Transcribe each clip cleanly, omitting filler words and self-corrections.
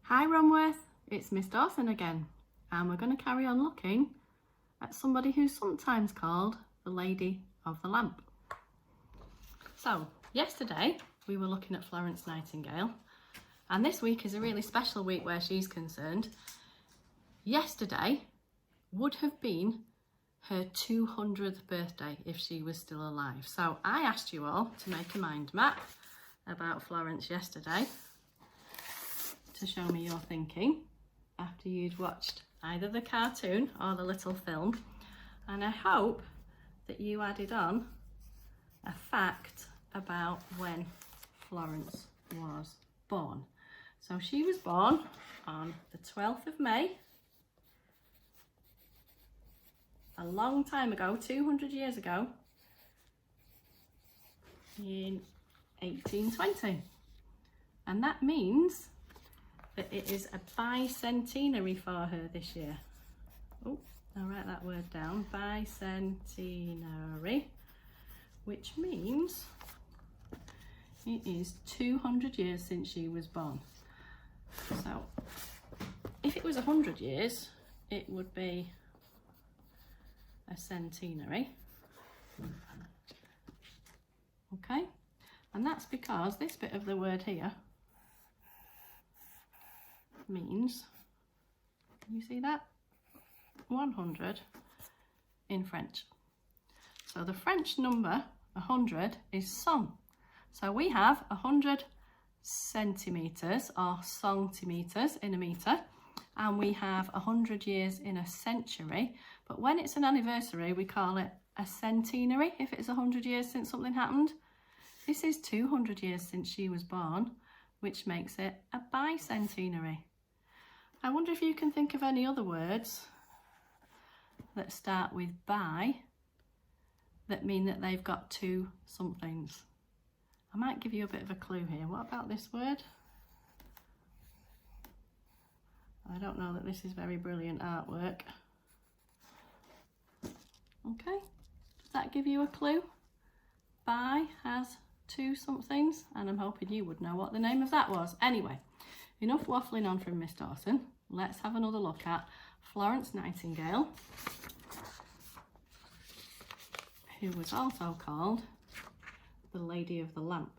Hi Runworth, it's Miss Dawson again, and we're going to carry on looking at somebody who's sometimes called the Lady of the Lamp. So, yesterday we were looking at Florence Nightingale, and this week is a really special week where she's concerned. Yesterday would have been her 200th birthday if she was still alive. So I asked you all to make a mind map about Florence yesterday to show me your thinking after you'd watched either the cartoon or the little film, and I hope that you added on a fact about when Florence was born. So she was born on the 12th of May, a long time ago, 200 years ago, in 1820, and that means that it is a bicentenary for her this year. Oh, I'll write that word down, bicentenary, which means it is 200 years since she was born. So if it was 100 years, it would be a centenary. Okay, and that's because this bit of the word here means, you see that? 100 in French. So the French number 100 is cent. So we have 100 centimetres or centimetres in a metre, and we have 100 years in a century, but when it's an anniversary we call it a centenary if it's 100 years since something happened. This is 200 years since she was born, which makes it a bicentenary. I wonder if you can think of any other words that start with bi that mean that they've got two somethings. I might give you a bit of a clue here. What about this word? I don't know that this is very brilliant artwork. Okay, does that give you a clue? Bi has two somethings, and I'm hoping you would know what the name of that was. Anyway, enough waffling on from Miss Dawson. Let's have another look at Florence Nightingale, who was also called the Lady of the Lamp.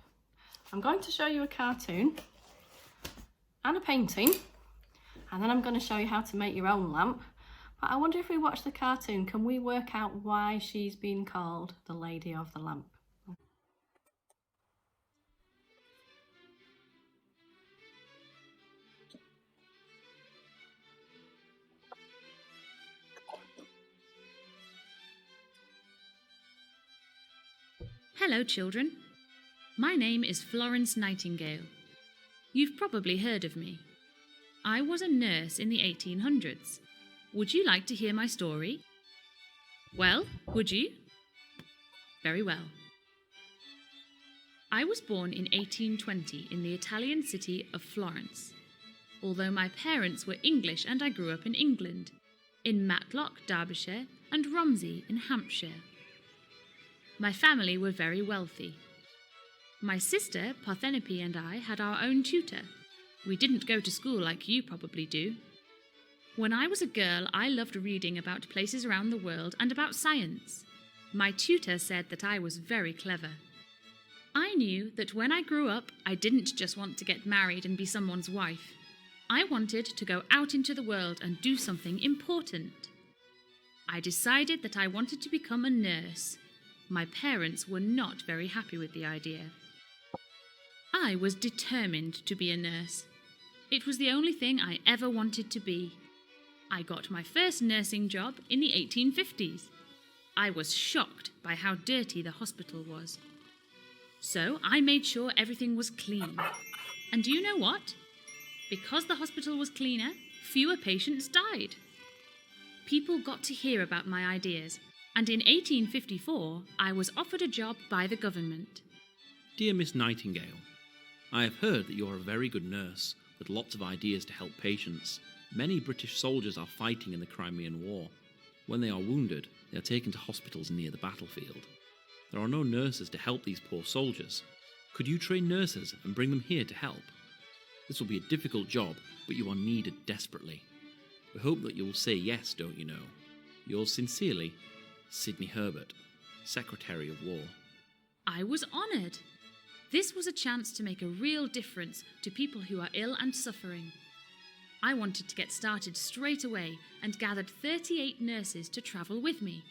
I'm going to show you a cartoon and a painting, and then I'm going to show you how to make your own lamp. But I wonder if we watch the cartoon, can we work out why she's been called the Lady of the Lamp? Hello children, my name is Florence Nightingale. You've probably heard of me. I was a nurse in the 1800s. Would you like to hear my story? Well, would you? Very well. I was born in 1820 in the Italian city of Florence. Although my parents were English and I grew up in England, in Matlock, Derbyshire, and Romsey in Hampshire. My family were very wealthy. My sister, Parthenope, and I had our own tutor. We didn't go to school like you probably do. When I was a girl, I loved reading about places around the world and about science. My tutor said that I was very clever. I knew that when I grew up, I didn't just want to get married and be someone's wife. I wanted to go out into the world and do something important. I decided that I wanted to become a nurse. My parents were not very happy with the idea. I was determined to be a nurse. It was the only thing I ever wanted to be. I got my first nursing job in the 1850s. I was shocked by how dirty the hospital was. So I made sure everything was clean. And do you know what? Because the hospital was cleaner, fewer patients died. People got to hear about my ideas, and in 1854 I was offered a job by the government. Dear Miss Nightingale, I have heard that you are a very good nurse with lots of ideas to help patients. Many British soldiers are fighting in the Crimean War. When they are wounded, they are taken to hospitals near the battlefield. There are no nurses to help these poor soldiers. Could you train nurses and bring them here to help? This will be a difficult job, but you are needed desperately. We hope that you will say yes, don't you know? Yours sincerely, Sidney Herbert, Secretary of War. I was honoured. This was a chance to make a real difference to people who are ill and suffering. I wanted to get started straight away and gathered 38 nurses to travel with me.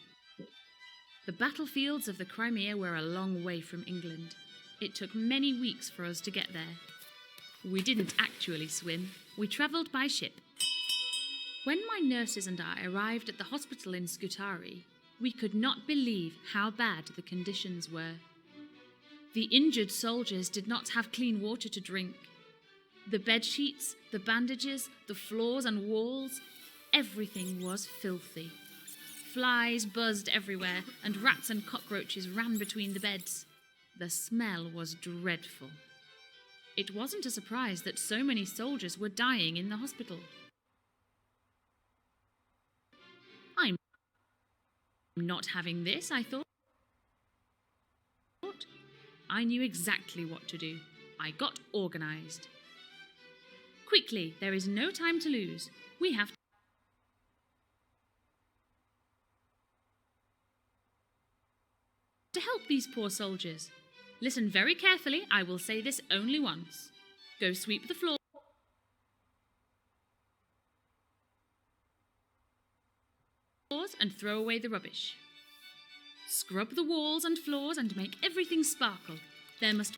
The battlefields of the Crimea were a long way from England. It took many weeks for us to get there. We didn't actually swim, we travelled by ship. When my nurses and I arrived at the hospital in Scutari, we could not believe how bad the conditions were. The injured soldiers did not have clean water to drink. The bed sheets, the bandages, the floors and walls, everything was filthy. Flies buzzed everywhere, and rats and cockroaches ran between the beds. The smell was dreadful. It wasn't a surprise that so many soldiers were dying in the hospital. I'm not having this, I thought. I knew exactly what to do. I got organised. Quickly, there is no time to lose. We have to help these poor soldiers. Listen very carefully, I will say this only once. Go sweep the floor. And throw away the rubbish. Scrub the walls and floors and make everything sparkle. There must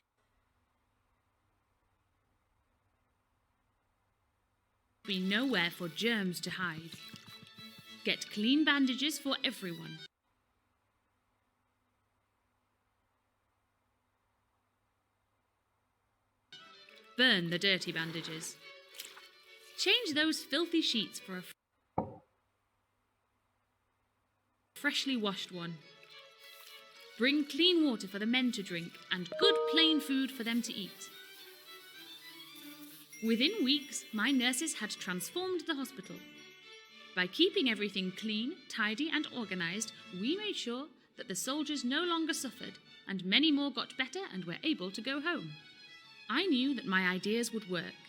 be nowhere for germs to hide. Get clean bandages for everyone. Burn the dirty bandages. Change those filthy sheets for a freshly washed one. Bring clean water for the men to drink and good plain food for them to eat. Within weeks, my nurses had transformed the hospital. By keeping everything clean, tidy and organised, we made sure that the soldiers no longer suffered and many more got better and were able to go home. I knew that my ideas would work.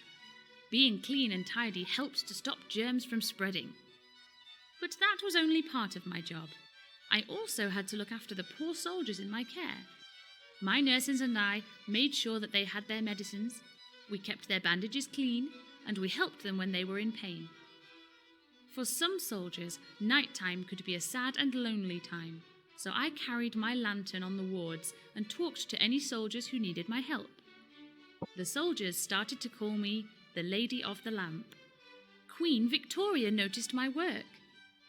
Being clean and tidy helps to stop germs from spreading. But that was only part of my job. I also had to look after the poor soldiers in my care. My nurses and I made sure that they had their medicines, we kept their bandages clean, and we helped them when they were in pain. For some soldiers, nighttime could be a sad and lonely time, so I carried my lantern on the wards and talked to any soldiers who needed my help. The soldiers started to call me the Lady of the Lamp. Queen Victoria noticed my work.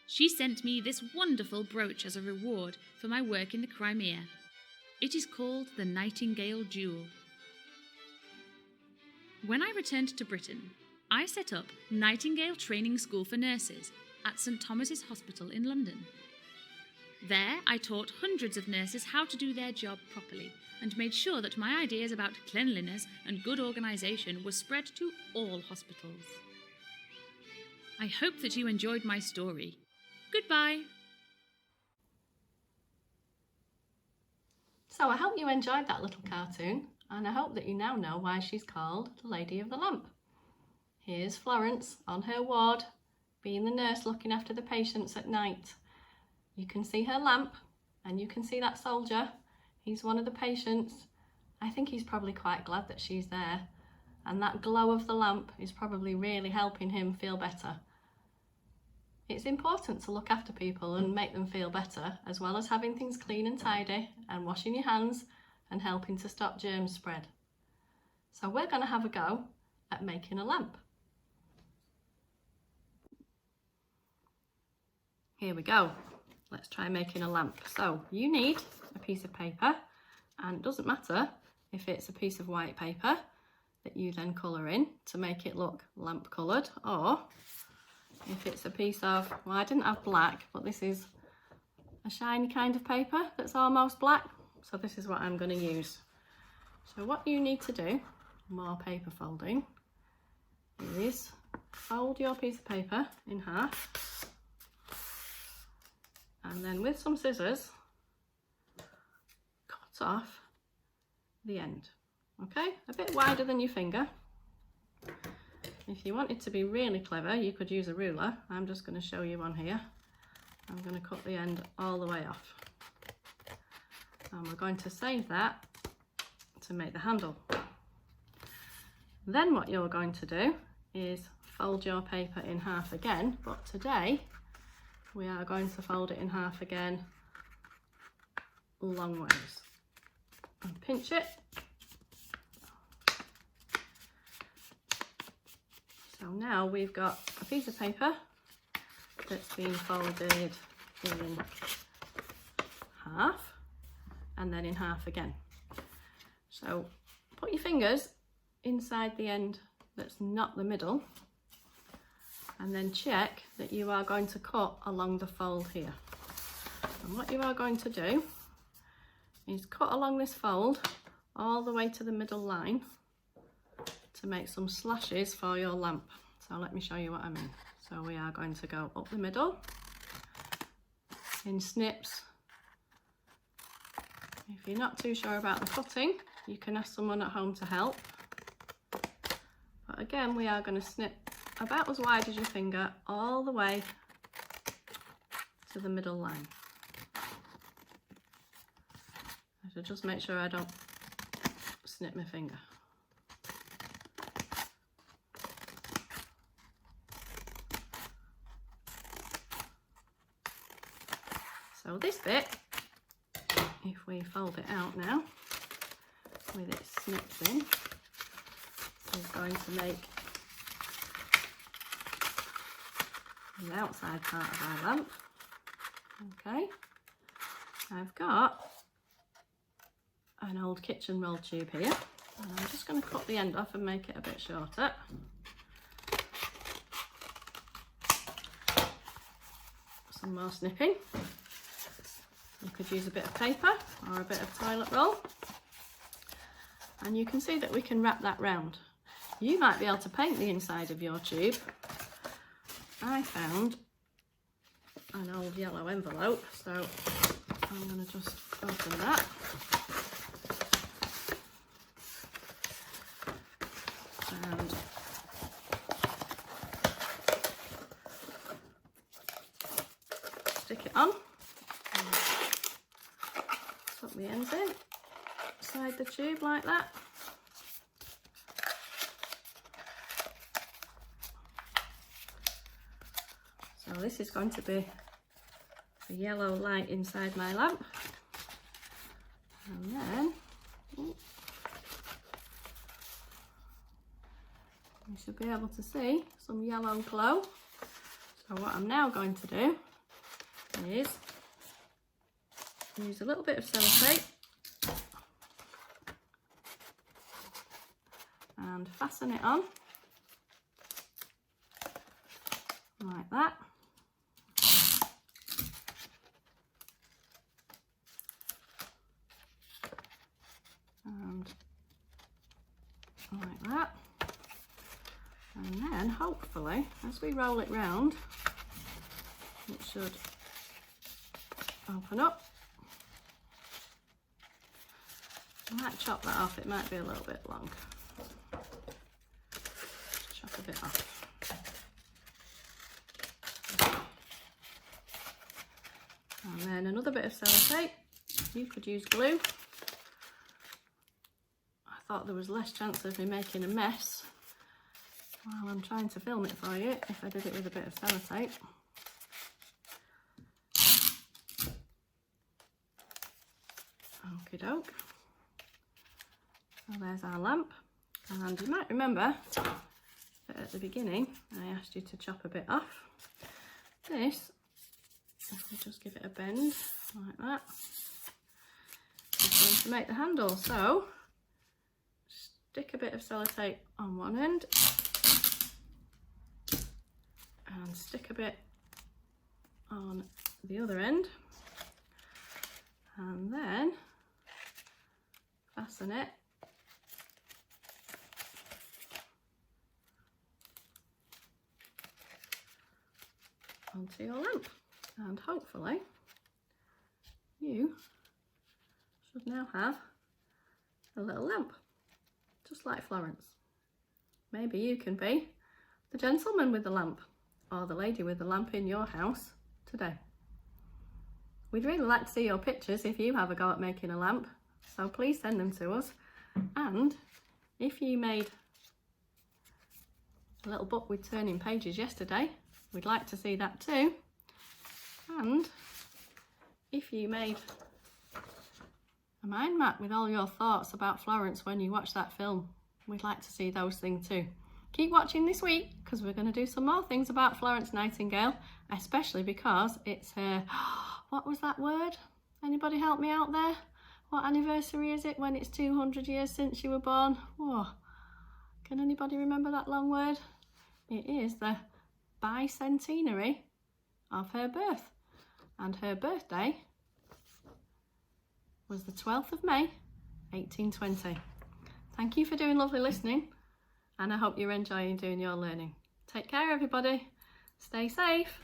She sent me this wonderful brooch as a reward for my work in the Crimea. It is called the Nightingale Jewel. When I returned to Britain, I set up Nightingale Training School for Nurses at St Thomas's Hospital in London. There, I taught hundreds of nurses how to do their job properly and made sure that my ideas about cleanliness and good organisation were spread to all hospitals. I hope that you enjoyed my story. Goodbye. So I hope you enjoyed that little cartoon, and I hope that you now know why she's called the Lady of the Lamp. Here's Florence on her ward, being the nurse looking after the patients at night. You can see her lamp, and you can see that soldier. He's one of the patients. I think he's probably quite glad that she's there, and that glow of the lamp is probably really helping him feel better. It's important to look after people and make them feel better, as well as having things clean and tidy and washing your hands and helping to stop germs spread. So we're going to have a go at making a lamp. Here we go. Let's try making a lamp. So you need a piece of paper, and it doesn't matter if it's a piece of white paper that you then colour in to make it look lamp coloured, or if it's a piece of, well, I didn't have black, but this is a shiny kind of paper that's almost black, so this is what I'm going to use. So what you need to do, more paper folding, is fold your piece of paper in half, and then with some scissors cut off the end. Okay, a bit wider than your finger, If you wanted to be really clever, you could use a ruler. I'm just going to show you one here. I'm going to cut the end all the way off. And we're going to save that to make the handle. Then what you're going to do is fold your paper in half again, but today we are going to fold it in half again long ways. And pinch it. So now we've got a piece of paper that's been folded in half and then in half again. So put your fingers inside the end that's not the middle, and then check that you are going to cut along the fold here. And what you are going to do is cut along this fold all the way to the middle line to make some slashes for your lamp. So let me show you what I mean. So we are going to go up the middle in snips. If you're not too sure about the cutting, you can ask someone at home to help. But again, we are going to snip about as wide as your finger all the way to the middle line. I should just make sure I don't snip my finger. So this bit, if we fold it out now, with it snipped in, is going to make the outside part of our lamp. Okay, I've got an old kitchen roll tube here, and I'm just going to cut the end off and make it a bit shorter. Some more snipping. You could use a bit of paper or a bit of toilet roll, and you can see that we can wrap that round. You might be able to paint the inside of your tube. I found an old yellow envelope, so I'm going to just open that. And stick it on. Tuck the ends in, inside the tube like that. So this is going to be the yellow light inside my lamp. And then you should be able to see some yellow glow. So what I'm now going to do is use a little bit of sellotape and fasten it on like that. And like that. And then hopefully as we roll it round, it should open up. I might chop that off, it might be a little bit long. Chop a bit off. And then another bit of sellotape. You could use glue. I thought there was less chance of me making a mess while I'm trying to film it for you if I did it with a bit of sellotape. Okie doke. So there's our lamp, and you might remember that at the beginning I asked you to chop a bit off. This, if we just give it a bend like that, is going to make the handle. So stick a bit of sellotape on one end and stick a bit on the other end, and then fasten it onto your lamp, and hopefully you should now have a little lamp just like Florence. Maybe you can be the gentleman with the lamp or the lady with the lamp in your house today? We'd really like to see your pictures if you have a go at making a lamp, so please send them to us. And if you made a little book with turning pages yesterday, we'd like to see that too. And if you made a mind map with all your thoughts about Florence when you watched that film, we'd like to see those things too. Keep watching this week because we're going to do some more things about Florence Nightingale, especially because it's her, what was that word? Anybody help me out there? What anniversary is it when it's 200 years since you were born? Whoa. Can anybody remember that long word? It is the bicentenary of her birth. And her birthday was the 12th of May, 1820. Thank you for doing lovely listening, and I hope you're enjoying doing your learning. Take care, everybody. Stay safe.